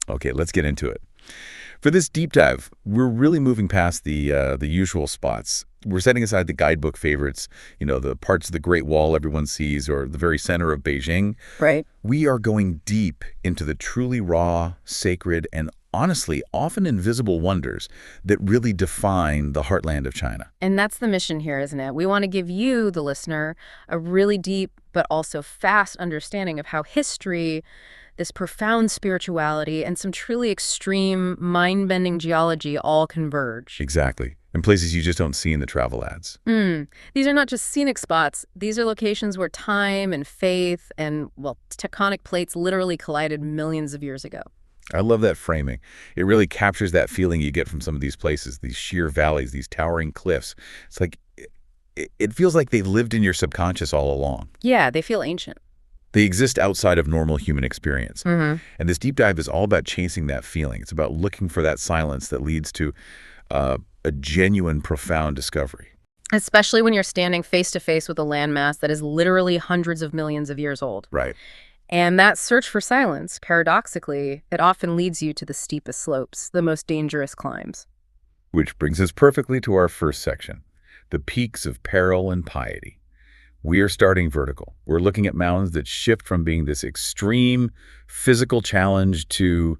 Okay, let's get into it. For this deep dive, we're really moving past the usual spots. We're setting aside the guidebook favorites, the parts of the Great Wall everyone sees or the very center of Beijing. Right. We are going deep into the truly raw, sacred, and honestly, often invisible wonders that really define the heartland of China. And that's the mission here, isn't it? We want to give you, the listener, a really deep but also fast understanding of how history, this profound spirituality, and some truly extreme, mind-bending geology all converge. Exactly. In places you just don't see in the travel ads. These are not just scenic spots. These are locations where time and faith and, well, tectonic plates literally collided millions of years ago. I love that framing. It really captures that feeling you get from some of these places, these sheer valleys, these towering cliffs. It's like, it feels like they've lived in your subconscious all along. Yeah, they feel ancient. They exist outside of normal human experience. And this deep dive is all about chasing that feeling. It's about looking for that silence that leads to a genuine, profound discovery. Especially when you're standing face-to-face with a landmass that is literally hundreds of millions of years old. Right. And that search for silence, paradoxically, it often leads you to the steepest slopes, the most dangerous climbs. Which brings us perfectly to our first section, the peaks of peril and piety. We are starting vertical. We're looking at mountains that shift from being this extreme physical challenge to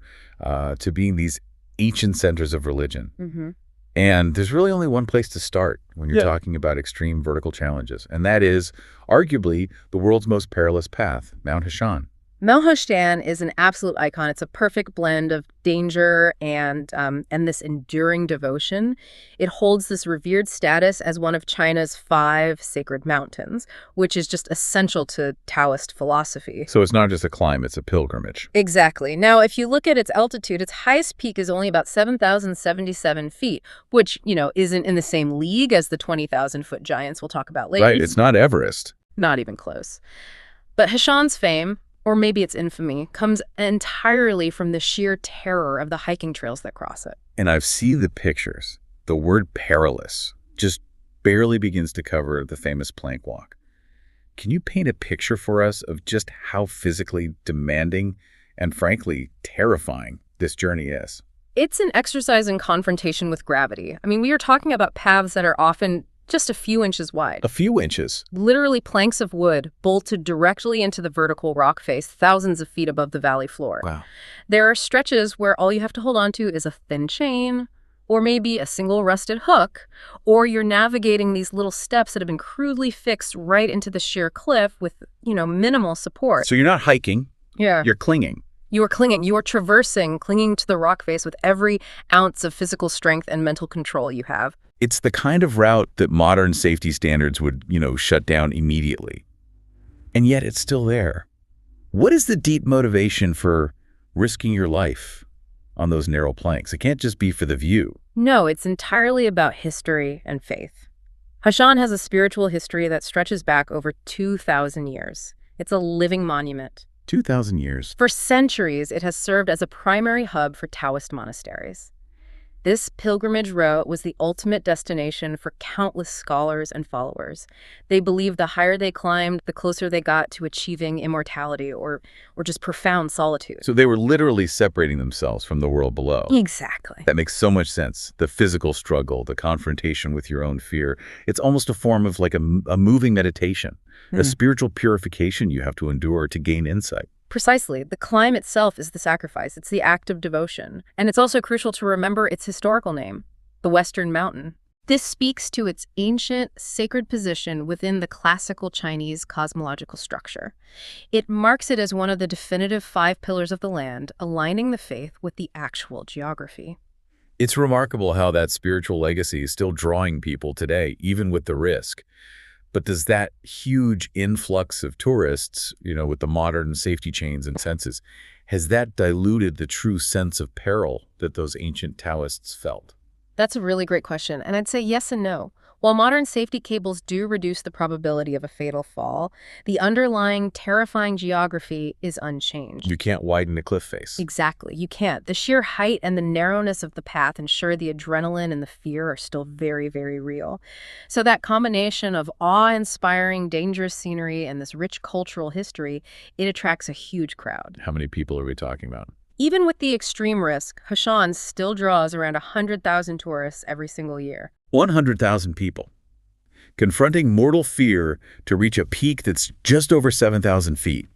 being these ancient centers of religion. And there's really only one place to start when you're talking about extreme vertical challenges, and that is arguably the world's most perilous path, Mount Hashan. Mount Hashan is an absolute icon. It's a perfect blend of danger and this enduring devotion. It holds this revered status as one of China's 5 sacred mountains, which is just essential to Taoist philosophy. So it's not just a climb, it's a pilgrimage. Exactly. Now, if you look at its altitude, its highest peak is only about 7,077 feet, which, isn't in the same league as the 20,000-foot giants we'll talk about later. Right, it's not Everest. Not even close. But Hashan's fame, or maybe its infamy, comes entirely from the sheer terror of the hiking trails that cross it. And I've seen the pictures. The word perilous just barely begins to cover the famous plank walk. Can you paint a picture for us of just how physically demanding and frankly terrifying this journey is? It's an exercise in confrontation with gravity. I mean, we are talking about paths that are often just a few inches wide. A few inches. Literally planks of wood bolted directly into the vertical rock face thousands of feet above the valley floor. Wow. There are stretches where all you have to hold on to is a thin chain, or maybe a single rusted hook, or you're navigating these little steps that have been crudely fixed right into the sheer cliff with, minimal support. So you're not hiking. Yeah. You're clinging. You are clinging. You are traversing, clinging to the rock face with every ounce of physical strength and mental control you have. It's the kind of route that modern safety standards would, shut down immediately. And yet it's still there. What is the deep motivation for risking your life on those narrow planks? It can't just be for the view. No, it's entirely about history and faith. Hashan has a spiritual history that stretches back over 2,000 years. It's a living monument. 2,000 years. For centuries, it has served as a primary hub for Taoist monasteries. This pilgrimage route was the ultimate destination for countless scholars and followers. They believed the higher they climbed, the closer they got to achieving immortality or just profound solitude. So they were literally separating themselves from the world below. Exactly. That makes so much sense. The physical struggle, the confrontation with your own fear. It's almost a form of like a moving meditation, a spiritual purification you have to endure to gain insight. Precisely. The climb itself is the sacrifice. It's the act of devotion. And it's also crucial to remember its historical name, the Western Mountain. This speaks to its ancient, sacred position within the classical Chinese cosmological structure. It marks it as one of the definitive 5 pillars of the land, aligning the faith with the actual geography. It's remarkable how that spiritual legacy is still drawing people today, even with the risk. But does that huge influx of tourists, with the modern safety chains and senses, has that diluted the true sense of peril that those ancient Taoists felt? That's a really great question, and I'd say yes and no. While modern safety cables do reduce the probability of a fatal fall, the underlying terrifying geography is unchanged. You can't widen a cliff face. Exactly, you can't. The sheer height and the narrowness of the path ensure the adrenaline and the fear are still very, very real. So that combination of awe-inspiring, dangerous scenery and this rich cultural history, it attracts a huge crowd. How many people are we talking about? Even with the extreme risk, Heshan still draws around 100,000 tourists every single year. 100,000 people. Confronting mortal fear to reach a peak that's just over 7,000 feet.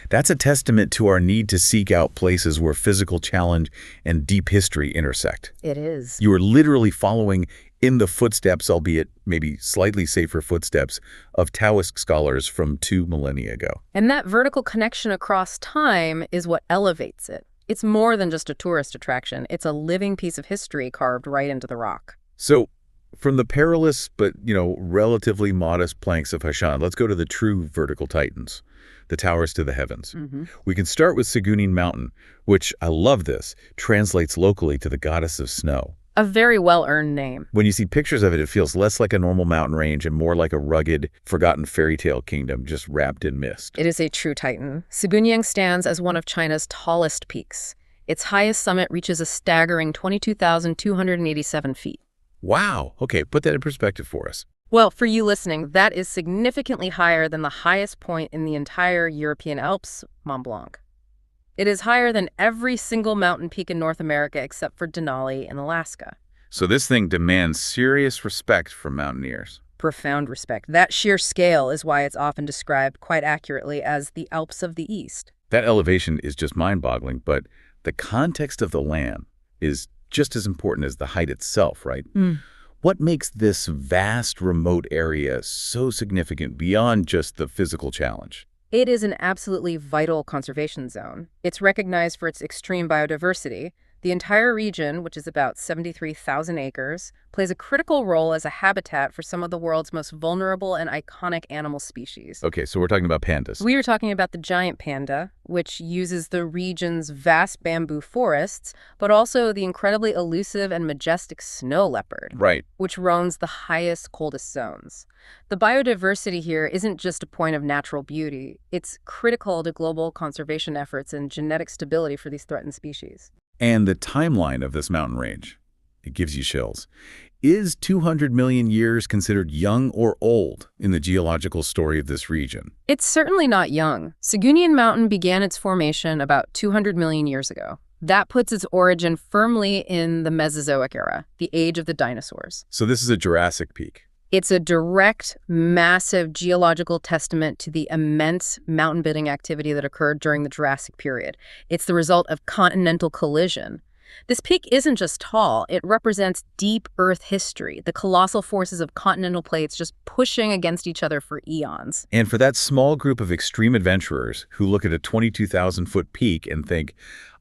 That's a testament to our need to seek out places where physical challenge and deep history intersect. It is. You are literally following in the footsteps, albeit maybe slightly safer footsteps, of Taoist scholars from 2 millennia ago. And that vertical connection across time is what elevates it. It's more than just a tourist attraction. It's a living piece of history carved right into the rock. So, from the perilous but, relatively modest planks of Heshan, let's go to the true vertical titans, the towers to the heavens. We can start with Segunin Mountain, which, I love this, translates locally to the goddess of snow. A very well-earned name. When you see pictures of it, it feels less like a normal mountain range and more like a rugged, forgotten fairy tale kingdom just wrapped in mist. It is a true titan. Segunyang stands as one of China's tallest peaks. Its highest summit reaches a staggering 22,287 feet. Wow. Okay, put that in perspective for us. Well, for you listening, that is significantly higher than the highest point in the entire European Alps, Mont Blanc. It is higher than every single mountain peak in North America except for Denali in Alaska. So this thing demands serious respect from mountaineers. Profound respect. That sheer scale is why it's often described quite accurately as the Alps of the East. That elevation is just mind-boggling, but the context of the land is just as important as the height itself, right? What makes this vast, remote area so significant beyond just the physical challenge? It is an absolutely vital conservation zone. It's recognized for its extreme biodiversity. The entire region, which is about 73,000 acres, plays a critical role as a habitat for some of the world's most vulnerable and iconic animal species. Okay, so we're talking about pandas. We are talking about the giant panda, which uses the region's vast bamboo forests, but also the incredibly elusive and majestic snow leopard, Right. which roams the highest, coldest zones. The biodiversity here isn't just a point of natural beauty. It's critical to global conservation efforts and genetic stability for these threatened species. And the timeline of this mountain range, it gives you chills. Is 200 million years considered young or old in the geological story of this region? It's certainly not young. Segunyang Mountain began its formation about 200 million years ago. That puts its origin firmly in the Mesozoic era, the age of the dinosaurs. So this is a Jurassic peak. It's a direct, massive geological testament to the immense mountain building activity that occurred during the Jurassic period. It's the result of continental collision. This peak isn't just tall, it represents deep Earth history, the colossal forces of continental plates just pushing against each other for eons. And for that small group of extreme adventurers who look at a 22,000-foot peak and think,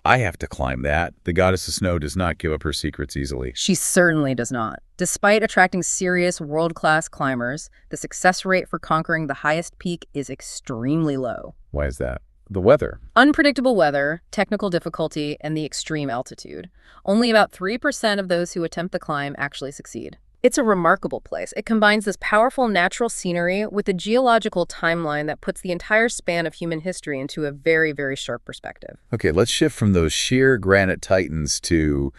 I have to climb that, the goddess of snow does not give up her secrets easily. She certainly does not. Despite attracting serious world-class climbers, the success rate for conquering the highest peak is extremely low. Why is that? The weather. Unpredictable weather, technical difficulty, and the extreme altitude. Only about 3% of those who attempt the climb actually succeed. It's a remarkable place. It combines this powerful natural scenery with a geological timeline that puts the entire span of human history into a very, very sharp perspective. Okay, let's shift from those sheer granite titans to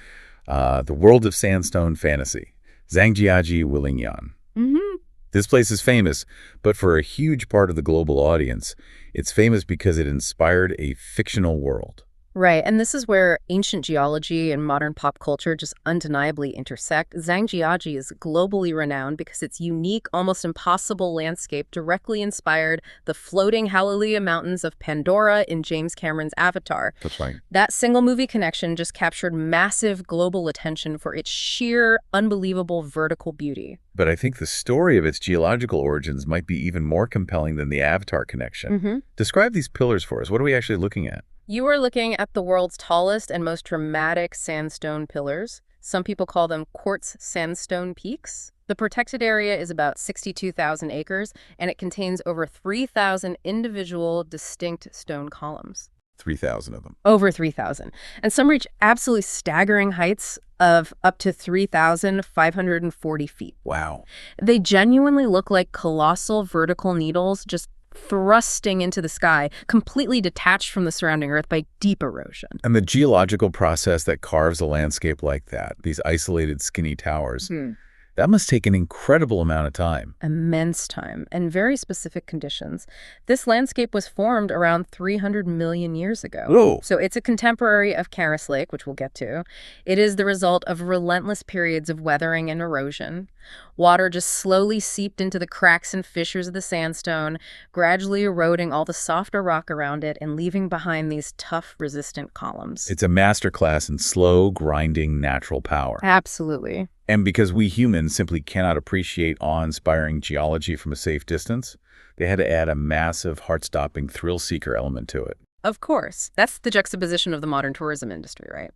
the world of sandstone fantasy. Zhangjiajie Willingyan. This place is famous, but for a huge part of the global audience, it's famous because it inspired a fictional world. Right, and this is where ancient geology and modern pop culture just undeniably intersect. Zhangjiajie is globally renowned because its unique, almost impossible landscape directly inspired the floating Hallelujah Mountains of Pandora in James Cameron's Avatar. That's right. That single movie connection just captured massive global attention for its sheer, unbelievable vertical beauty. But I think the story of its geological origins might be even more compelling than the Avatar connection. Describe these pillars for us. What are we actually looking at? You are looking at the world's tallest and most dramatic sandstone pillars. Some people call them quartz sandstone peaks. The protected area is about 62,000 acres, and it contains over 3,000 individual distinct stone columns. 3,000 of them. Over 3,000. And some reach absolutely staggering heights of up to 3,540 feet. Wow. They genuinely look like colossal vertical needles just thrusting into the sky, completely detached from the surrounding earth by deep erosion. And the geological process that carves a landscape like that, these isolated skinny towers, That must take an incredible amount of time. Immense time and very specific conditions. This landscape was formed around 300 million years ago. Whoa! So it's a contemporary of Karas Lake, which we'll get to. It is the result of relentless periods of weathering and erosion. Water just slowly seeped into the cracks and fissures of the sandstone, gradually eroding all the softer rock around it and leaving behind these tough, resistant columns. It's a masterclass in slow, grinding natural power. Absolutely. And because we humans simply cannot appreciate awe-inspiring geology from a safe distance, they had to add a massive, heart-stopping, thrill-seeker element to it. Of course. That's the juxtaposition of the modern tourism industry, right?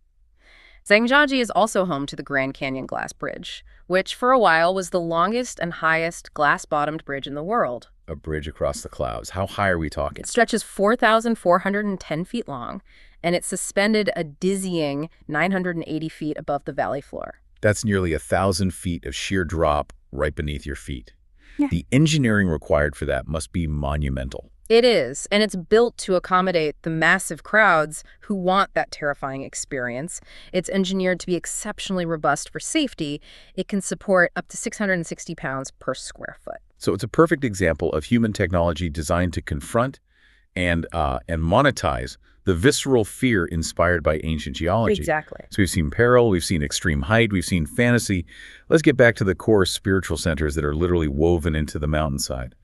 Zhangjiajie is also home to the Grand Canyon Glass Bridge, which for a while was the longest and highest glass-bottomed bridge in the world. A bridge across the clouds. How high are we talking? It stretches 4,410 feet long, and it's suspended a dizzying 980 feet above the valley floor. That's nearly 1,000 feet of sheer drop right beneath your feet. Yeah. The engineering required for that must be monumental. It is, and it's built to accommodate the massive crowds who want that terrifying experience. It's engineered to be exceptionally robust for safety. It can support up to 660 pounds per square foot. So it's a perfect example of human technology designed to confront and monetize the visceral fear inspired by ancient geology. Exactly. So we've seen peril, we've seen extreme height, we've seen fantasy. Let's get back to the core spiritual centers that are literally woven into the mountainside.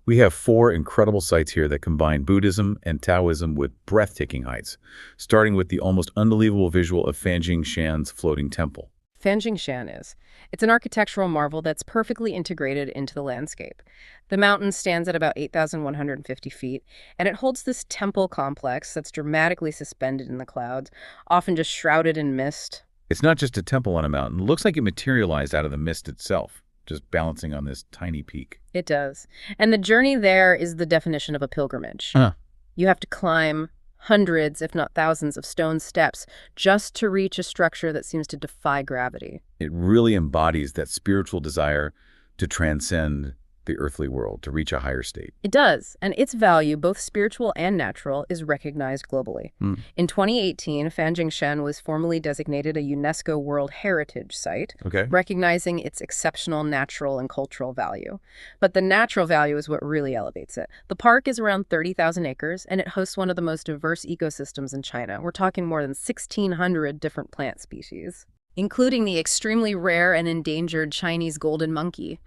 We have 4 incredible sites here that combine Buddhism and Taoism with breathtaking heights, starting with the almost unbelievable visual of Fanjingshan's floating temple. Fanjingshan is. It's an architectural marvel that's perfectly integrated into the landscape. The mountain stands at about 8,150 feet, and it holds this temple complex that's dramatically suspended in the clouds, often just shrouded in mist. It's not just a temple on a mountain. It looks like it materialized out of the mist itself, just balancing on this tiny peak. It does. And the journey there is the definition of a pilgrimage. Huh. You have to climb hundreds, if not thousands, of stone steps just to reach a structure that seems to defy gravity. It really embodies that spiritual desire to transcend the earthly world, to reach a higher state. It does, and its value, both spiritual and natural, is recognized globally. In 2018, Fanjingshan was formally designated a UNESCO World Heritage Site, recognizing its exceptional natural and cultural value. But the natural value is what really elevates it. The park is around 30,000 acres, and it hosts one of the most diverse ecosystems in China. We're talking more than 1,600 different plant species, including the extremely rare and endangered Chinese golden monkey.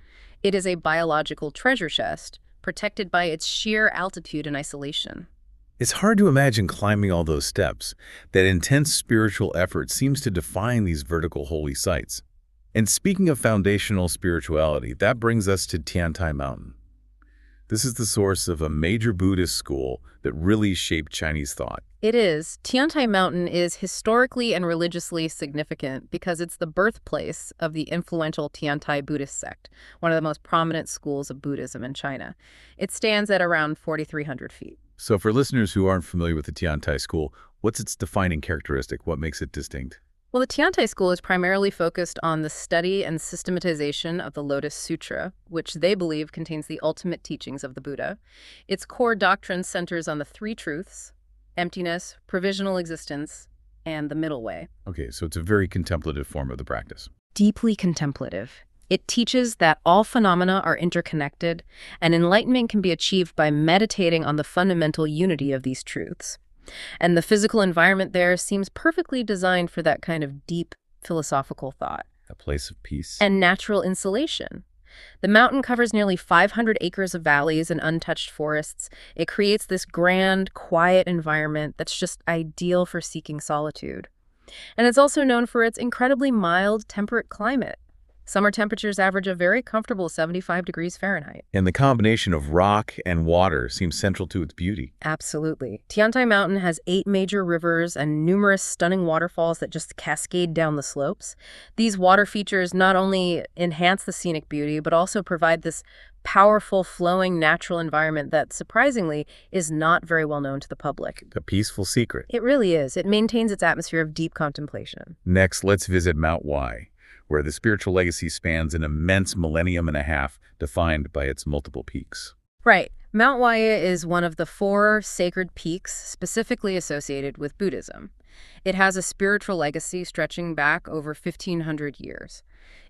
It is a biological treasure chest, protected by its sheer altitude and isolation. It's hard to imagine climbing all those steps. That intense spiritual effort seems to define these vertical holy sites. And speaking of foundational spirituality, that brings us to Tiantai Mountain. This is the source of a major Buddhist school that really shaped Chinese thought. It is. Tiantai Mountain is historically and religiously significant because it's the birthplace of the influential Tiantai Buddhist sect, one of the most prominent schools of Buddhism in China. It stands at around 4,300 feet. So for listeners who aren't familiar with the Tiantai school, what's its defining characteristic? What makes it distinct? Well, the Tiantai school is primarily focused on the study and systematization of the Lotus Sutra, which they believe contains the ultimate teachings of the Buddha. Its core doctrine centers on the 3 truths: emptiness, provisional existence, and the middle way. Okay, so it's a very contemplative form of the practice. Deeply contemplative. It teaches that all phenomena are interconnected, and enlightenment can be achieved by meditating on the fundamental unity of these truths. And the physical environment there seems perfectly designed for that kind of deep philosophical thought. A place of peace. And natural insulation. The mountain covers nearly 500 acres of valleys and untouched forests. It creates this grand, quiet environment that's just ideal for seeking solitude. And it's also known for its incredibly mild, temperate climate. Summer temperatures average a very comfortable 75 degrees Fahrenheit. And the combination of rock and water seems central to its beauty. Absolutely. Tiantai Mountain has 8 major rivers and numerous stunning waterfalls that just cascade down the slopes. These water features not only enhance the scenic beauty, but also provide this powerful, flowing natural environment that, surprisingly, is not very well known to the public. A peaceful secret. It really is. It maintains its atmosphere of deep contemplation. Next, let's visit Mount Wai, where the spiritual legacy spans an immense millennium and a half, defined by its multiple peaks. Right. Mount Wai is one of the 4 sacred peaks specifically associated with Buddhism. It has a spiritual legacy stretching back over 1,500 years.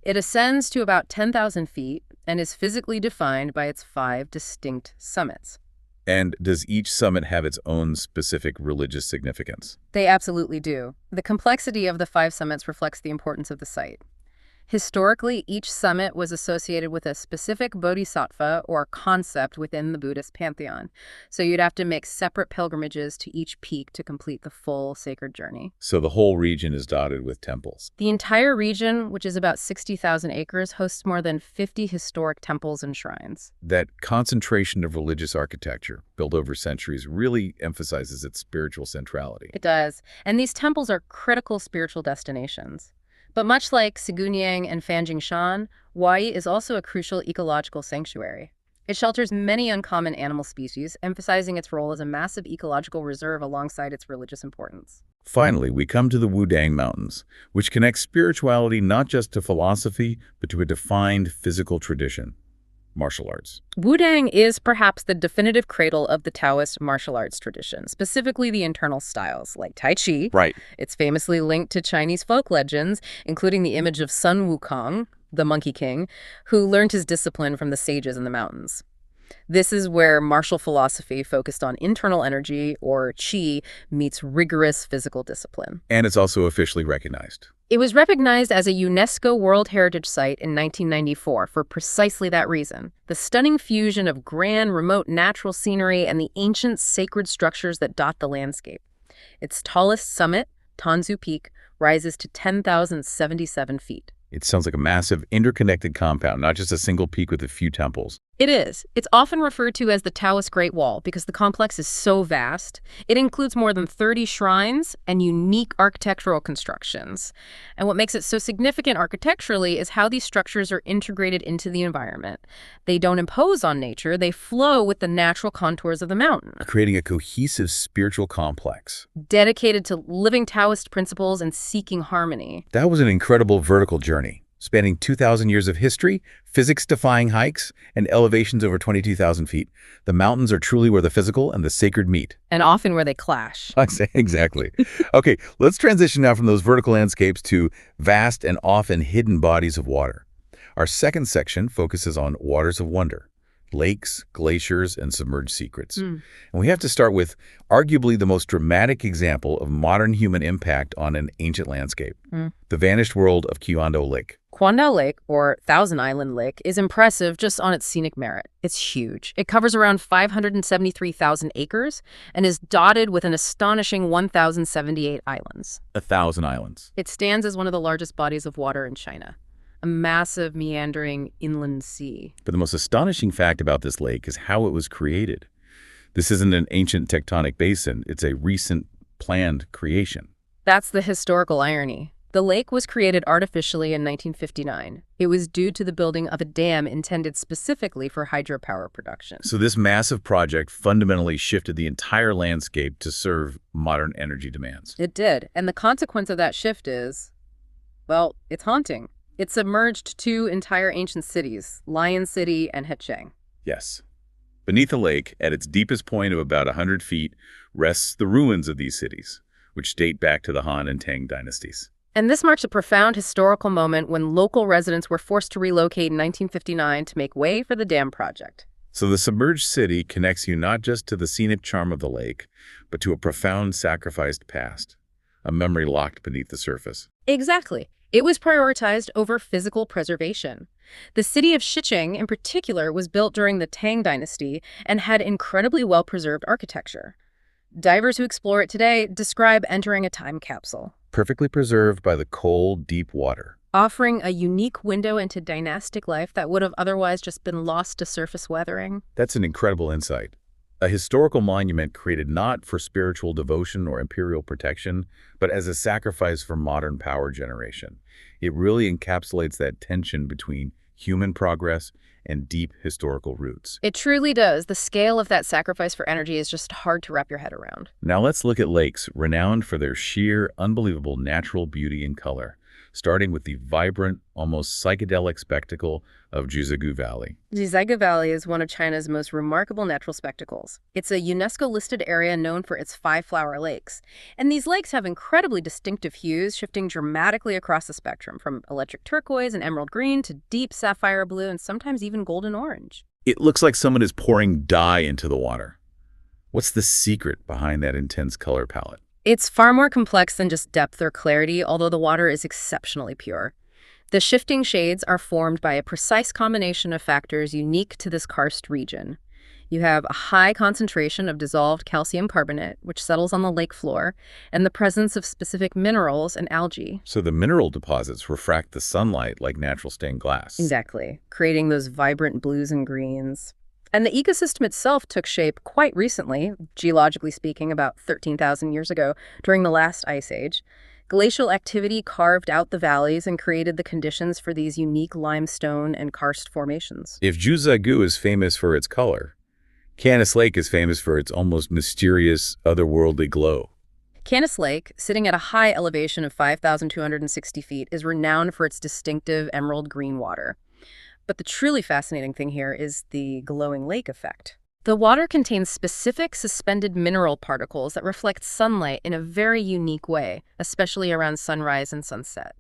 It ascends to about 10,000 feet and is physically defined by its 5 distinct summits. And does each summit have its own specific religious significance? They absolutely do. The complexity of the 5 summits reflects the importance of the site. Historically, each summit was associated with a specific bodhisattva or concept within the Buddhist pantheon. So you'd have to make separate pilgrimages to each peak to complete the full sacred journey. So the whole region is dotted with temples. The entire region, which is about 60,000 acres, hosts more than 50 historic temples and shrines. That concentration of religious architecture, built over centuries, really emphasizes its spiritual centrality. It does. And these temples are critical spiritual destinations. But much like Segunyang and Fanjingshan, Huayi is also a crucial ecological sanctuary. It shelters many uncommon animal species, emphasizing its role as a massive ecological reserve alongside its religious importance. Finally, we come to the Wudang Mountains, which connects spirituality not just to philosophy, but to a defined physical tradition: martial arts. Wudang is perhaps the definitive cradle of the Taoist martial arts tradition, specifically the internal styles, like Tai Chi. Right. It's famously linked to Chinese folk legends, including the image of Sun Wukong, the Monkey King, who learned his discipline from the sages in the mountains. This is where martial philosophy focused on internal energy, or qi, meets rigorous physical discipline. And it's also officially recognized. It was recognized as a UNESCO World Heritage Site in 1994 for precisely that reason: the stunning fusion of grand, remote natural scenery and the ancient sacred structures that dot the landscape. Its tallest summit, Tanzu Peak, rises to 10,077 feet. It sounds like a massive, interconnected compound, not just a single peak with a few temples. It is. It's often referred to as the Taoist Great Wall because the complex is so vast. It includes more than 30 shrines and unique architectural constructions. And what makes it so significant architecturally is how these structures are integrated into the environment. They don't impose on nature, they flow with the natural contours of the mountain, Creating a cohesive spiritual complex. dedicated to living Taoist principles and seeking harmony. That was an incredible vertical journey, spanning 2,000 years of history, physics-defying hikes, and elevations over 22,000 feet. The mountains are truly where the physical and the sacred meet. And often where they clash. Exactly. Okay, let's transition now from those vertical landscapes to vast and often hidden bodies of water. Our second section focuses on waters of wonder: lakes, glaciers, and submerged secrets. And we have to start with arguably the most dramatic example of modern human impact on an ancient landscape: the vanished world of Qiyando Lake. Qandao Lake, or Thousand Island Lake, is impressive just on its scenic merit. It's huge. It covers around 573,000 acres and is dotted with an astonishing 1,078 islands. 1,000 islands. It stands as one of the largest bodies of water in China, a massive meandering inland sea. But the most astonishing fact about this lake is how it was created. This isn't an ancient tectonic basin. It's a recent planned creation. That's the historical irony. The lake was created artificially in 1959. It was due to the building of a dam intended specifically for hydropower production. So this massive project fundamentally shifted the entire landscape to serve modern energy demands. It did, and the consequence of that shift is, well, it's haunting. It submerged 2 entire ancient cities, Lion City and Hecheng. Yes. Beneath the lake, at its deepest point of about 100 feet, rests the ruins of these cities, which date back to the Han and Tang dynasties. And this marks a profound historical moment when local residents were forced to relocate in 1959 to make way for the dam project. So the submerged city connects you not just to the scenic charm of the lake, but to a profound sacrificed past, a memory locked beneath the surface. Exactly. It was prioritized over physical preservation. The city of Shicheng, in particular, was built during the Tang dynasty and had incredibly well-preserved architecture. Divers who explore it today describe entering a time capsule, Perfectly preserved by the cold, deep water. offering a unique window into dynastic life that would have otherwise just been lost to surface weathering. That's an incredible insight. A historical monument created not for spiritual devotion or imperial protection, but as a sacrifice for modern power generation. It really encapsulates that tension between human progress and deep historical roots. It truly does. The scale of that sacrifice for energy is just hard to wrap your head around. Now let's look at lakes, renowned for their sheer, unbelievable natural beauty and color, starting with the vibrant, almost psychedelic spectacle of Zhangjiajie Valley. Zhangjiajie Valley is one of China's most remarkable natural spectacles. It's a UNESCO-listed area known for its 5 flower lakes. And these lakes have incredibly distinctive hues, shifting dramatically across the spectrum, from electric turquoise and emerald green to deep sapphire blue and sometimes even golden orange. It looks like someone is pouring dye into the water. What's the secret behind that intense color palette? It's far more complex than just depth or clarity, although the water is exceptionally pure. The shifting shades are formed by a precise combination of factors unique to this karst region. You have a high concentration of dissolved calcium carbonate, which settles on the lake floor, and the presence of specific minerals and algae. So the mineral deposits refract the sunlight like natural stained glass. Exactly, creating those vibrant blues and greens. And the ecosystem itself took shape quite recently, geologically speaking, about 13,000 years ago, during the last ice age. Glacial activity carved out the valleys and created the conditions for these unique limestone and karst formations. If Zhangjiajie is famous for its color, Canis Lake is famous for its almost mysterious, otherworldly glow. Canis Lake, sitting at a high elevation of 5,260 feet, is renowned for its distinctive emerald green water. But the truly fascinating thing here is the glowing lake effect. The water contains specific suspended mineral particles that reflect sunlight in a very unique way, especially around sunrise and sunset.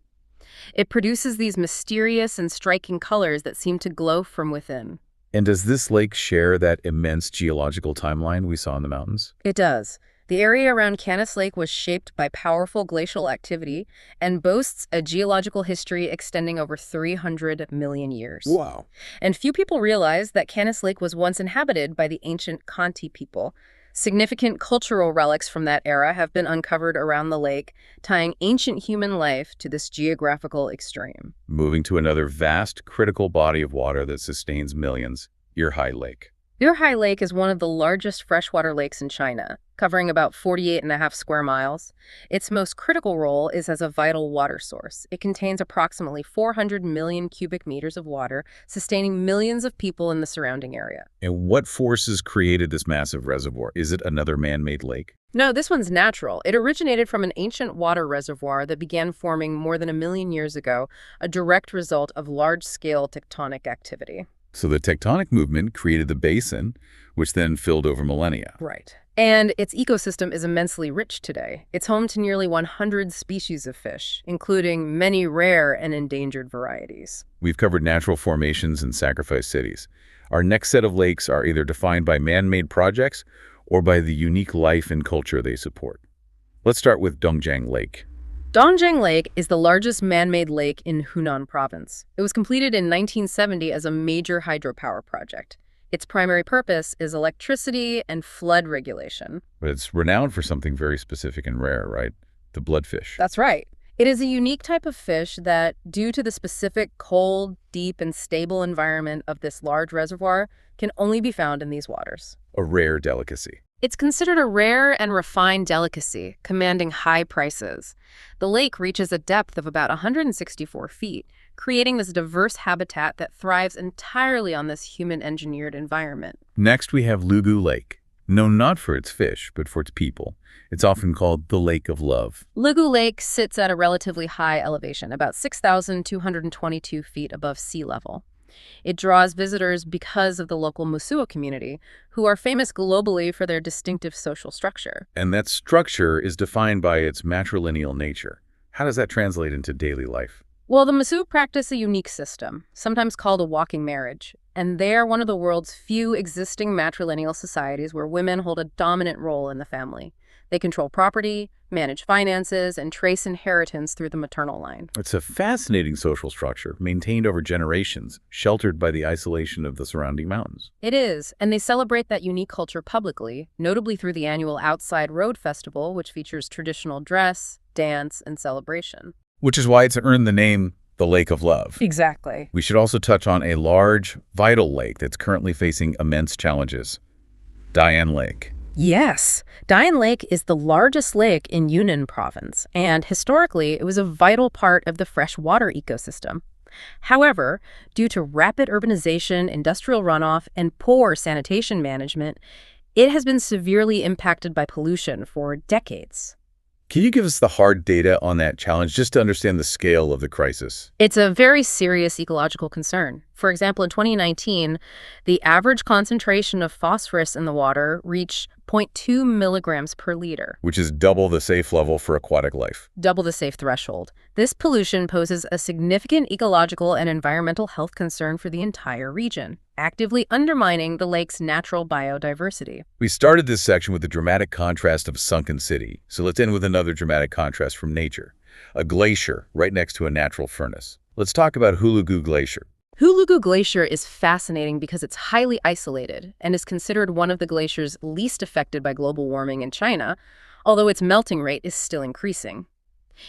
It produces these mysterious and striking colors that seem to glow from within. And does this lake share that immense geological timeline we saw in the mountains? It does. The area around Canis Lake was shaped by powerful glacial activity and boasts a geological history extending over 300 million years. Wow. And few people realize that Canis Lake was once inhabited by the ancient Khanty people. Significant cultural relics from that era have been uncovered around the lake, tying ancient human life to this geographical extreme. Moving to another vast, critical body of water that sustains millions, Erhai Lake. Erhai Lake is one of the largest freshwater lakes in China, covering about 48.5 square miles. Its most critical role is as a vital water source. It contains approximately 400 million cubic meters of water, sustaining millions of people in the surrounding area. And what forces created this massive reservoir? Is it another man-made lake? No, this one's natural. It originated from an ancient water reservoir that began forming more than 1 million years ago, a direct result of large-scale tectonic activity. So the tectonic movement created the basin, which then filled over millennia. Right. And its ecosystem is immensely rich today. It's home to nearly 100 species of fish, including many rare and endangered varieties. We've covered natural formations and sacrifice cities. Our next set of lakes are either defined by man-made projects or by the unique life and culture they support. Let's start with Dongjiang Lake. Dongjiang Lake is the largest man-made lake in Hunan province. It was completed in 1970 as a major hydropower project. Its primary purpose is electricity and flood regulation. But it's renowned for something very specific and rare, right? The bloodfish. That's right. It is a unique type of fish that, due to the specific cold, deep, and stable environment of this large reservoir, can only be found in these waters. A rare delicacy. It's considered a rare and refined delicacy, commanding high prices. The lake reaches a depth of about 164 feet, creating this diverse habitat that thrives entirely on this human-engineered environment. Next, we have Lugu Lake. Known not for its fish, but for its people. It's often called the Lake of Love. Lugu Lake sits at a relatively high elevation, about 6,222 feet above sea level. It draws visitors because of the local Musua community, who are famous globally for their distinctive social structure. And that structure is defined by its matrilineal nature. How does that translate into daily life? Well, the Musua practice a unique system, sometimes called a walking marriage, and they are one of the world's few existing matrilineal societies where women hold a dominant role in the family. They control property, manage finances, and trace inheritance through the maternal line. It's a fascinating social structure, maintained over generations, sheltered by the isolation of the surrounding mountains. It is, and they celebrate that unique culture publicly, notably through the annual Outside Road Festival, which features traditional dress, dance, and celebration. Which is why it's earned the name the Lake of Love. Exactly. We should also touch on a large, vital lake that's currently facing immense challenges. Dian Lake. Yes. Dian Lake is the largest lake in Yunnan province, and historically, it was a vital part of the freshwater ecosystem. However, due to rapid urbanization, industrial runoff, and poor sanitation management, it has been severely impacted by pollution for decades. Can you give us the hard data on that challenge just to understand the scale of the crisis? It's a very serious ecological concern. For example, in 2019, the average concentration of phosphorus in the water reached 0.2 milligrams per liter, Which is double the safe level for aquatic life. double the safe threshold. This pollution poses a significant ecological and environmental health concern for the entire region, actively undermining the lake's natural biodiversity. We started this section with the dramatic contrast of a sunken city, so let's end with another dramatic contrast from nature. A glacier right next to a natural furnace. Let's talk about Hulagu Glacier. Hulagu Glacier is fascinating because it's highly isolated and is considered one of the glaciers least affected by global warming in China, although its melting rate is still increasing.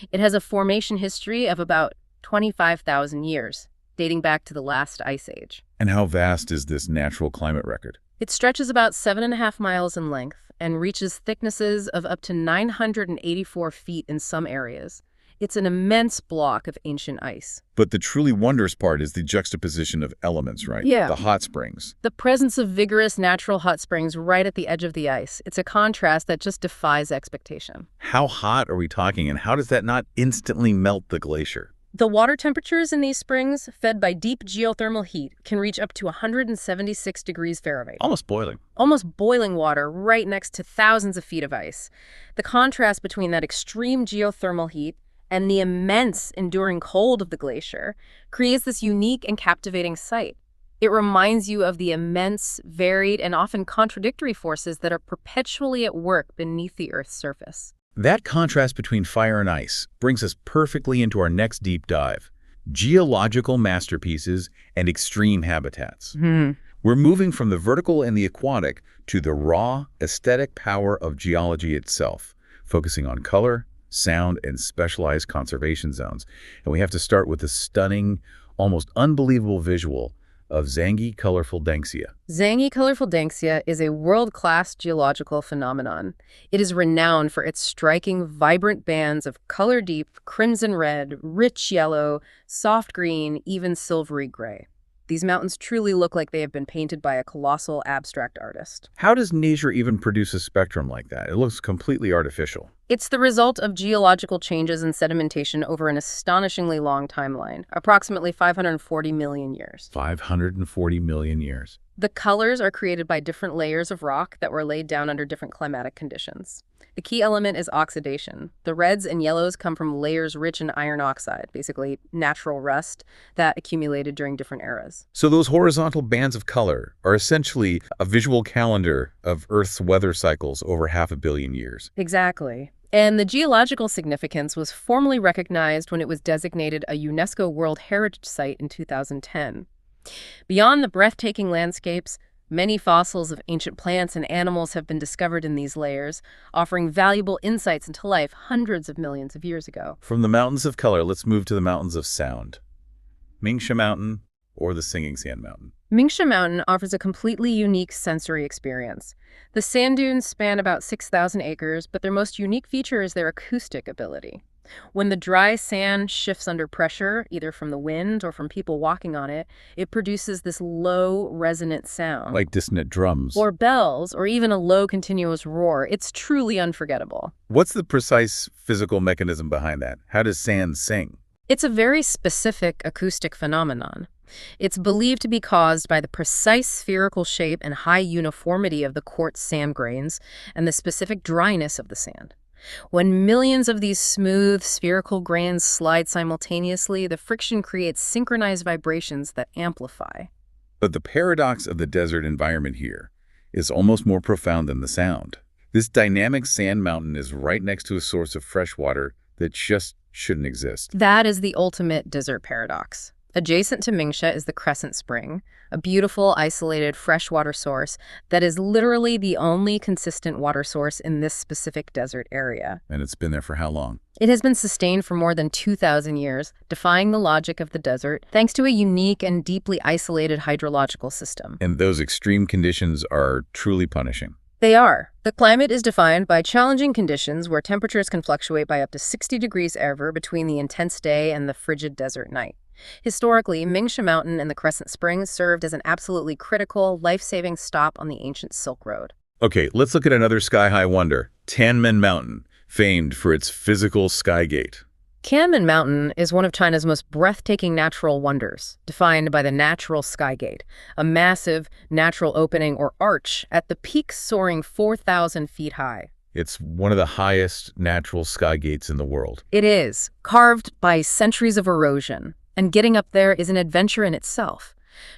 It has a formation history of about 25,000 years, dating back to the last ice age. And how vast is this natural climate record? It stretches about 7.5 miles in length and reaches thicknesses of up to 984 feet in some areas. It's an immense block of ancient ice. But the truly wondrous part is the juxtaposition of elements, right? Yeah. The hot springs. The presence of vigorous natural hot springs right at the edge of the ice. It's a contrast that just defies expectation. How hot are we talking, and how does that not instantly melt the glacier? The water temperatures in these springs, fed by deep geothermal heat, can reach up to 176 degrees Fahrenheit. Almost boiling. Almost boiling water right next to thousands of feet of ice. The contrast between that extreme geothermal heat and the immense, enduring cold of the glacier creates this unique and captivating sight. It reminds you of the immense, varied, and often contradictory forces that are perpetually at work beneath the Earth's surface. That contrast between fire and ice brings us perfectly into our next deep dive: geological masterpieces and extreme habitats. We're moving from the vertical and the aquatic to the raw, aesthetic power of geology itself, focusing on color, sound, and specialized conservation zones. And we have to start with the stunning, almost unbelievable visual of Zhangye Danxia. Zhangye Danxia is a world-class geological phenomenon. It is renowned for its striking, vibrant bands of color-deep, crimson red, rich yellow, soft green, even silvery gray. These mountains truly look like they have been painted by a colossal abstract artist. How does nature even produce a spectrum like that? It looks completely artificial. It's the result of geological changes and sedimentation over an astonishingly long timeline, approximately 540 million years. 540 million years. The colors are created by different layers of rock that were laid down under different climatic conditions. The key element is oxidation. The reds and yellows come from layers rich in iron oxide, basically natural rust, that accumulated during different eras. So those horizontal bands of color are essentially a visual calendar of Earth's weather cycles over 500 million years. Exactly. And the geological significance was formally recognized when it was designated a UNESCO World Heritage Site in 2010. Beyond the breathtaking landscapes, many fossils of ancient plants and animals have been discovered in these layers, offering valuable insights into life hundreds of millions of years ago. From the mountains of color, let's move to the mountains of sound. Mingsha Mountain or the Singing Sand Mountain. Mingsha Mountain offers a completely unique sensory experience. The sand dunes span about 6,000 acres, but their most unique feature is their acoustic ability. When the dry sand shifts under pressure, either from the wind or from people walking on it, it produces this low, resonant sound. Like dissonant drums. Or bells, or even a low, continuous roar. It's truly unforgettable. What's the precise physical mechanism behind that? How does sand sing? It's a very specific acoustic phenomenon. It's believed to be caused by the precise spherical shape and high uniformity of the quartz sand grains and the specific dryness of the sand. When millions of these smooth, spherical grains slide simultaneously, the friction creates synchronized vibrations that amplify. But the paradox of the desert environment here is almost more profound than the sound. This dynamic sand mountain is right next to a source of fresh water that just shouldn't exist. That is the ultimate desert paradox. Adjacent to Mingsha is the Crescent Spring, a beautiful, isolated freshwater source that is literally the only consistent water source in this specific desert area. And it's been there for how long? It has been sustained for more than 2,000 years, defying the logic of the desert, thanks to a unique and deeply isolated hydrological system. And those extreme conditions are truly punishing. They are. The climate is defined by challenging conditions where temperatures can fluctuate by up to 60 degrees ever between the intense day and the frigid desert night. Historically, Mingxia Mountain and the Crescent Springs served as an absolutely critical, life-saving stop on the ancient Silk Road. Okay, let's look at another sky-high wonder, Tianmen Mountain, famed for its physical sky gate. Tianmen Mountain is one of China's most breathtaking natural wonders, defined by the natural sky gate, a massive natural opening or arch at the peak soaring 4,000 feet high. It's one of the highest natural sky gates in the world. It is, carved by centuries of erosion, and getting up there is an adventure in itself.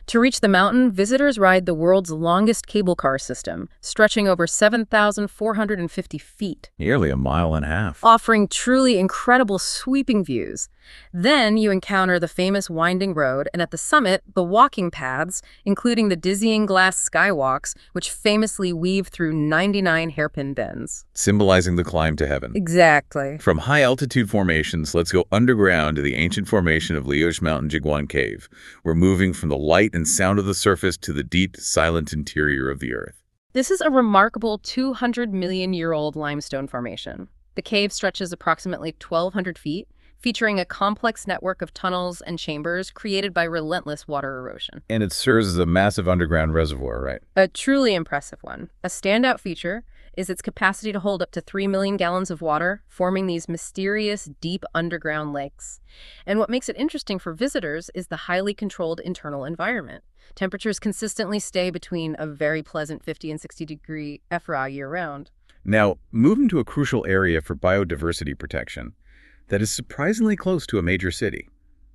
To reach the mountain, visitors ride the world's longest cable car system, stretching over 7,450 feet. Nearly a mile and a half. Offering truly incredible sweeping views. Then you encounter the famous winding road, and at the summit, the walking paths, including the dizzying glass skywalks, which famously weave through 99 hairpin bends. Symbolizing the climb to heaven. Exactly. From high-altitude formations, let's go underground to the ancient formation of Liush Mountain Jiguan Cave. We're moving from the light and sound of the surface to the deep, silent interior of the earth. This is a remarkable 200-million-year-old limestone formation. The cave stretches approximately 1,200 feet, featuring a complex network of tunnels and chambers created by relentless water erosion. And it serves as a massive underground reservoir, right? A truly impressive one. A standout feature is its capacity to hold up to 3 million gallons of water, forming these mysterious, deep underground lakes. And what makes it interesting for visitors is the highly controlled internal environment. Temperatures consistently stay between a very pleasant 50 and 60-degree Fra year-round. Now, moving to a crucial area for biodiversity protection that is surprisingly close to a major city,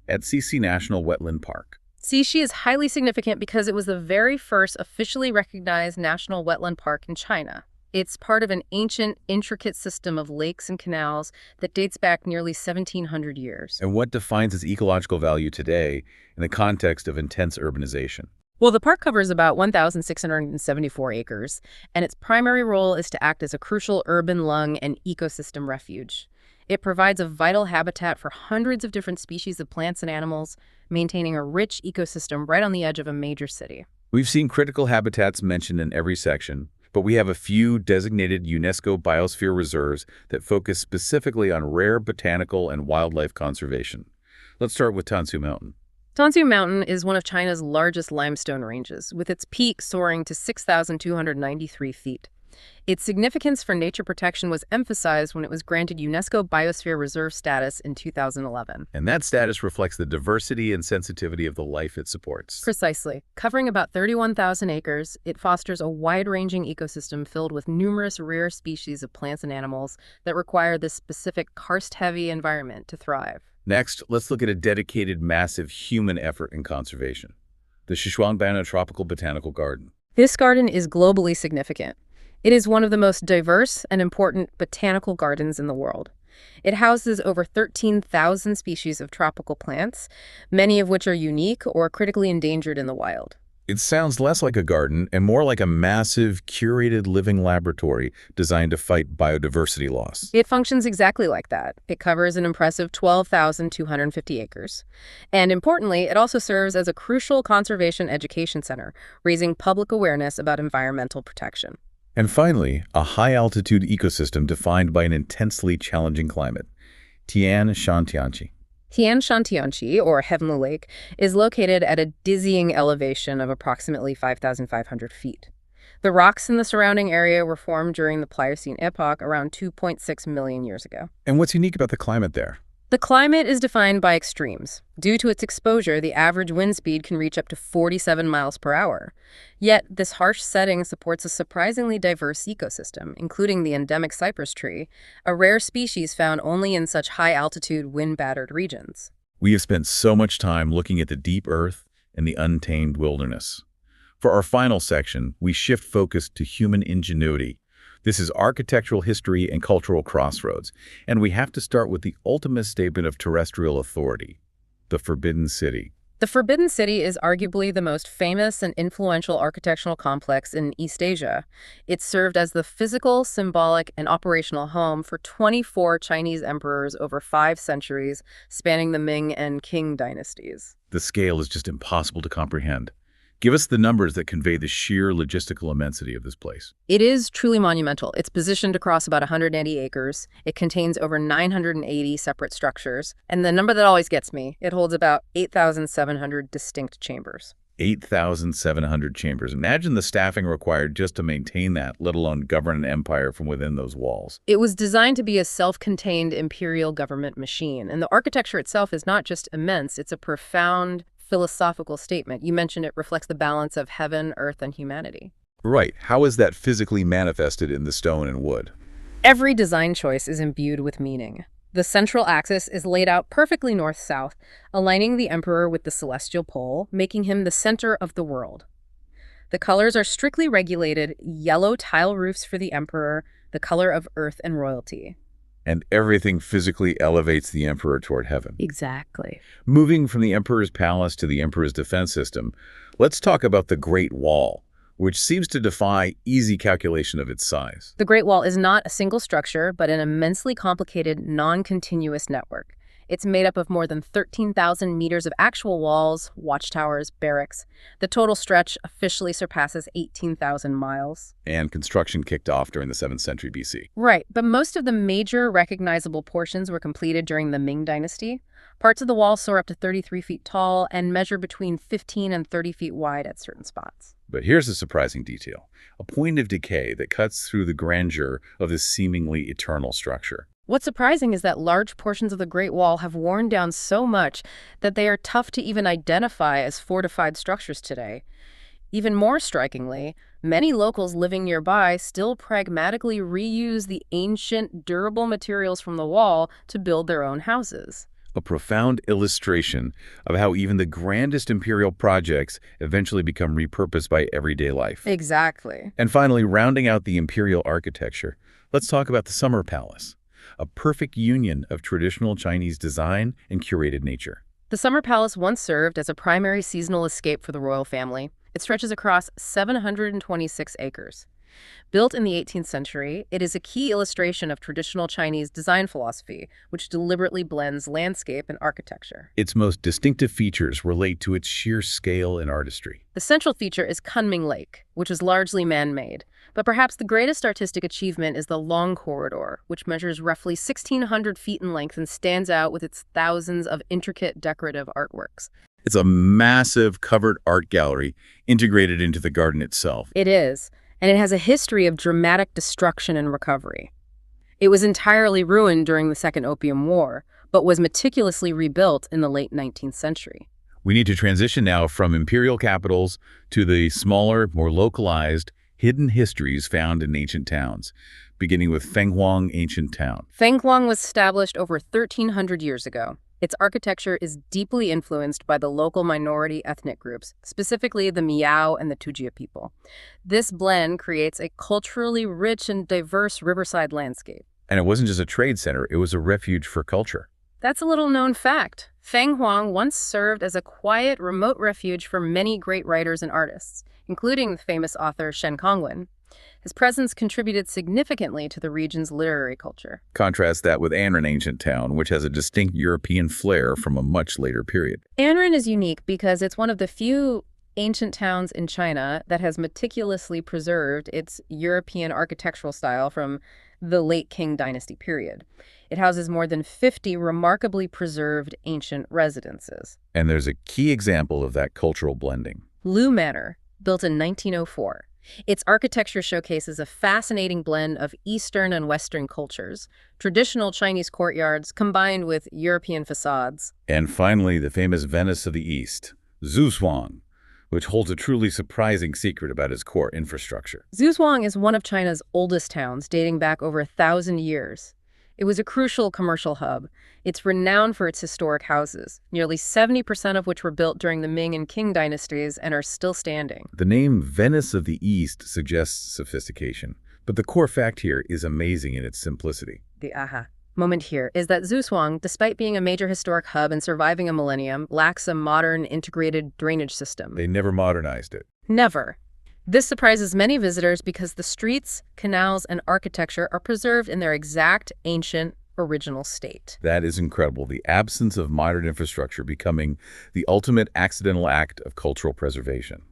at Xixi National Wetland Park. Xixi is highly significant because it was the very first officially recognized national wetland park in China. It's part of an ancient, intricate system of lakes and canals that dates back nearly 1,700 years. And what defines its ecological value today in the context of intense urbanization? Well, the park covers about 1,674 acres, and its primary role is to act as a crucial urban lung and ecosystem refuge. It provides a vital habitat for hundreds of different species of plants and animals, maintaining a rich ecosystem right on the edge of a major city. We've seen critical habitats mentioned in every section, but we have a few designated UNESCO biosphere reserves that focus specifically on rare botanical and wildlife conservation. Let's start with Tansu Mountain. Tansu Mountain is one of China's largest limestone ranges, with its peak soaring to 6,293 feet. Its significance for nature protection was emphasized when it was granted UNESCO Biosphere Reserve status in 2011. And that status reflects the diversity and sensitivity of the life it supports. Precisely. Covering about 31,000 acres, it fosters a wide-ranging ecosystem filled with numerous rare species of plants and animals that require this specific karst-heavy environment to thrive. Next, let's look at a dedicated, massive human effort in conservation, the Xishuangbanna Tropical Botanical Garden. This garden is globally significant. It is one of the most diverse and important botanical gardens in the world. It houses over 13,000 species of tropical plants, many of which are unique or critically endangered in the wild. It sounds less like a garden and more like a massive, curated living laboratory designed to fight biodiversity loss. It functions exactly like that. It covers an impressive 12,250 acres. And importantly, it also serves as a crucial conservation education center, raising public awareness about environmental protection. And finally, a high-altitude ecosystem defined by an intensely challenging climate, Tianjiajie. Tianjiajie, or Heavenly Lake, is located at a dizzying elevation of approximately 5,500 feet. The rocks in the surrounding area were formed during the Pliocene epoch around 2.6 million years ago. And what's unique about the climate there? The climate is defined by extremes. Due to its exposure, the average wind speed can reach up to 47 miles per hour. Yet, this harsh setting supports a surprisingly diverse ecosystem, including the endemic cypress tree, a rare species found only in such high-altitude, wind-battered regions. We have spent so much time looking at the deep earth and the untamed wilderness. For our final section, we shift focus to human ingenuity. This is architectural history and cultural crossroads, and we have to start with the ultimate statement of terrestrial authority, the Forbidden City. The Forbidden City is arguably the most famous and influential architectural complex in East Asia. It served as the physical, symbolic, and operational home for 24 Chinese emperors over 5 centuries, spanning the Ming and Qing dynasties. The scale is just impossible to comprehend. Give us the numbers that convey the sheer logistical immensity of this place. It is truly monumental. It's positioned across about 180 acres. It contains over 980 separate structures. And the number that always gets me, it holds about 8,700 distinct chambers. 8,700 chambers. Imagine the staffing required just to maintain that, let alone govern an empire from within those walls. It was designed to be a self-contained imperial government machine. And the architecture itself is not just immense, it's a profound philosophical statement. You mentioned it reflects the balance of heaven, earth, and humanity. Right. How is that physically manifested in the stone and wood? Every design choice is imbued with meaning. The central axis is laid out perfectly north-south, aligning the emperor with the celestial pole, making him the center of the world. The colors are strictly regulated: yellow tile roofs for the emperor, the color of earth and royalty. And everything physically elevates the emperor toward heaven. Exactly. Moving from the emperor's palace to the emperor's defense system, let's talk about the Great Wall, which seems to defy easy calculation of its size. The Great Wall is not a single structure, but an immensely complicated, non-continuous network. It's made up of more than 13,000 meters of actual walls, watchtowers, barracks. The total stretch officially surpasses 18,000 miles. And construction kicked off during the 7th century BC. Right, but most of the major recognizable portions were completed during the Ming Dynasty. Parts of the wall soar up to 33 feet tall and measure between 15 and 30 feet wide at certain spots. But here's a surprising detail: a point of decay that cuts through the grandeur of this seemingly eternal structure. What's surprising is that large portions of the Great Wall have worn down so much that they are tough to even identify as fortified structures today. Even more strikingly, many locals living nearby still pragmatically reuse the ancient, durable materials from the wall to build their own houses. A profound illustration of how even the grandest imperial projects eventually become repurposed by everyday life. Exactly. And finally, rounding out the imperial architecture, let's talk about the Summer Palace, a perfect union of traditional Chinese design and curated nature. The Summer Palace once served as a primary seasonal escape for the royal family. It stretches across 726 acres. Built in the 18th century, it is a key illustration of traditional Chinese design philosophy, which deliberately blends landscape and architecture. Its most distinctive features relate to its sheer scale and artistry. The central feature is Kunming Lake, which is largely man-made. But perhaps the greatest artistic achievement is the Long Corridor, which measures roughly 1,600 feet in length and stands out with its thousands of intricate decorative artworks. It's a massive covered art gallery integrated into the garden itself. It is. And it has a history of dramatic destruction and recovery. It was entirely ruined during the Second Opium War, but was meticulously rebuilt in the late 19th century. We need to transition now from imperial capitals to the smaller, more localized, hidden histories found in ancient towns, beginning with Fenghuang Ancient Town. Fenghuang was established over 1,300 years ago. Its architecture is deeply influenced by the local minority ethnic groups, specifically the Miao and the Tujia people. This blend creates a culturally rich and diverse riverside landscape. And it wasn't just a trade center, it was a refuge for culture. That's a little-known fact. Fenghuang once served as a quiet, remote refuge for many great writers and artists, including the famous author Shen Kongwen. His presence contributed significantly to the region's literary culture. Contrast that with Anren Ancient Town, which has a distinct European flair from a much later period. Anren is unique because it's one of the few ancient towns in China that has meticulously preserved its European architectural style from the late Qing Dynasty period. It houses more than 50 remarkably preserved ancient residences. And there's a key example of that cultural blending. Lu Manor, built in 1904. Its architecture showcases a fascinating blend of Eastern and Western cultures, traditional Chinese courtyards combined with European facades. And finally, the famous Venice of the East, Zhuang, which holds a truly surprising secret about its core infrastructure. Zhuang is one of China's oldest towns, dating back over 1,000 years. It was a crucial commercial hub. It's renowned for its historic houses, nearly 70% of which were built during the Ming and Qing dynasties and are still standing. The name Venice of the East suggests sophistication, but the core fact here is amazing in its simplicity. The aha moment here is that Zhuang, despite being a major historic hub and surviving a millennium, lacks a modern integrated drainage system. They never modernized it. Never. This surprises many visitors because the streets, canals, and architecture are preserved in their exact ancient original state. That is incredible. The absence of modern infrastructure becoming the ultimate accidental act of cultural preservation.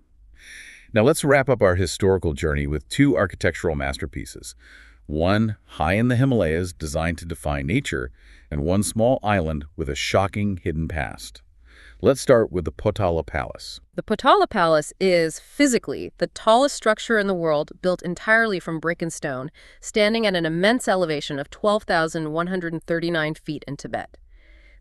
Now let's wrap up our historical journey with two architectural masterpieces. One high in the Himalayas, designed to defy nature, and one small island with a shocking hidden past. Let's start with the Potala Palace. The Potala Palace is, physically, the tallest structure in the world, built entirely from brick and stone, standing at an immense elevation of 12,139 feet in Tibet.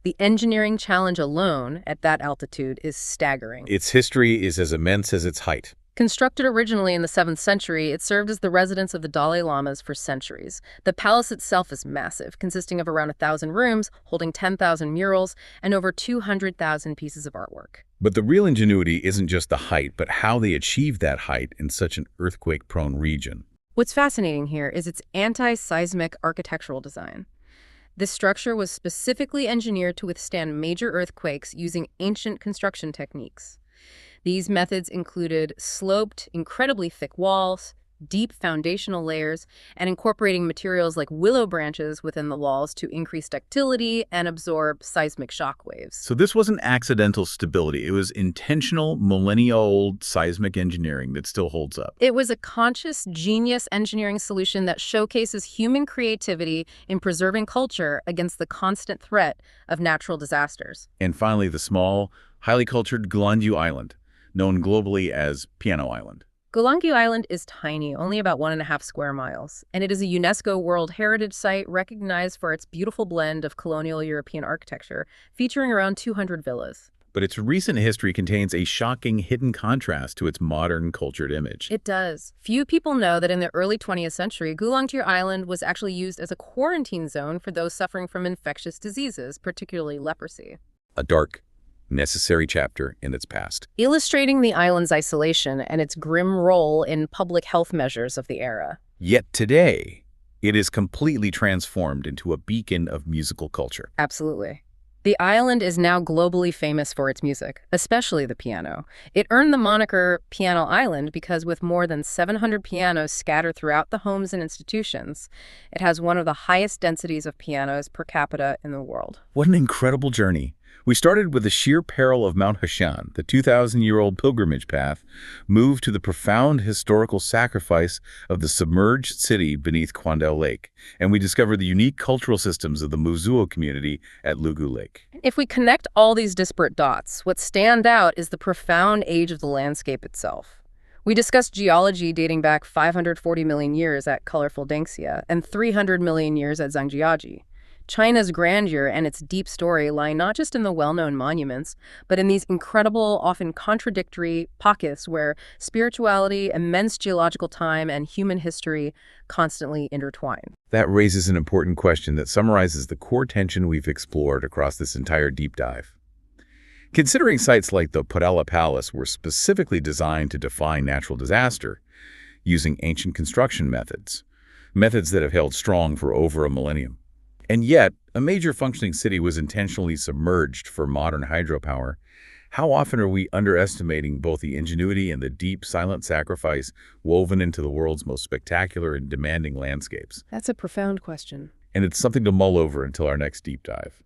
The engineering challenge alone, at that altitude, is staggering. Its history is as immense as its height. Constructed originally in the 7th century, it served as the residence of the Dalai Lamas for centuries. The palace itself is massive, consisting of around 1,000 rooms, holding 10,000 murals, and over 200,000 pieces of artwork. But the real ingenuity isn't just the height, but how they achieved that height in such an earthquake-prone region. What's fascinating here is its anti-seismic architectural design. This structure was specifically engineered to withstand major earthquakes using ancient construction techniques. These methods included sloped, incredibly thick walls, deep foundational layers, and incorporating materials like willow branches within the walls to increase ductility and absorb seismic shock waves. So this wasn't accidental stability. It was intentional, millennia-old seismic engineering that still holds up. It was a conscious, genius engineering solution that showcases human creativity in preserving culture against the constant threat of natural disasters. And finally, the small, highly cultured Gyeongju Island, known globally as Piano Island. Gyeongju Island is tiny, only about 1.5 square miles, and it is a UNESCO World Heritage Site recognized for its beautiful blend of colonial European architecture, featuring around 200 villas. But its recent history contains a shocking hidden contrast to its modern cultured image. It does. Few people know that in the early 20th century, Gyeongju Island was actually used as a quarantine zone for those suffering from infectious diseases, particularly leprosy. A dark, necessary chapter in its past. Illustrating the island's isolation and its grim role in public health measures of the era. Yet today, it is completely transformed into a beacon of musical culture. Absolutely. The island is now globally famous for its music, especially the piano. It earned the moniker Piano Island because with more than 700 pianos scattered throughout the homes and institutions, it has one of the highest densities of pianos per capita in the world. What an incredible journey. We started with the sheer peril of Mount Hashan, the 2,000-year-old pilgrimage path, moved to the profound historical sacrifice of the submerged city beneath Kwandao Lake, and we discovered the unique cultural systems of the Muzuo community at Lugu Lake. If we connect all these disparate dots, what stands out is the profound age of the landscape itself. We discussed geology dating back 540 million years at colorful Danxia and 300 million years at Zhangjiajie. China's grandeur and its deep story lie not just in the well-known monuments, but in these incredible, often contradictory pockets where spirituality, immense geological time, and human history constantly intertwine. That raises an important question that summarizes the core tension we've explored across this entire deep dive. Considering sites like the Potala Palace were specifically designed to defy natural disaster, using ancient construction methods that have held strong for over a millennium. And yet, a major functioning city was intentionally submerged for modern hydropower. How often are we underestimating both the ingenuity and the deep, silent sacrifice woven into the world's most spectacular and demanding landscapes? That's a profound question. And it's something to mull over until our next deep dive.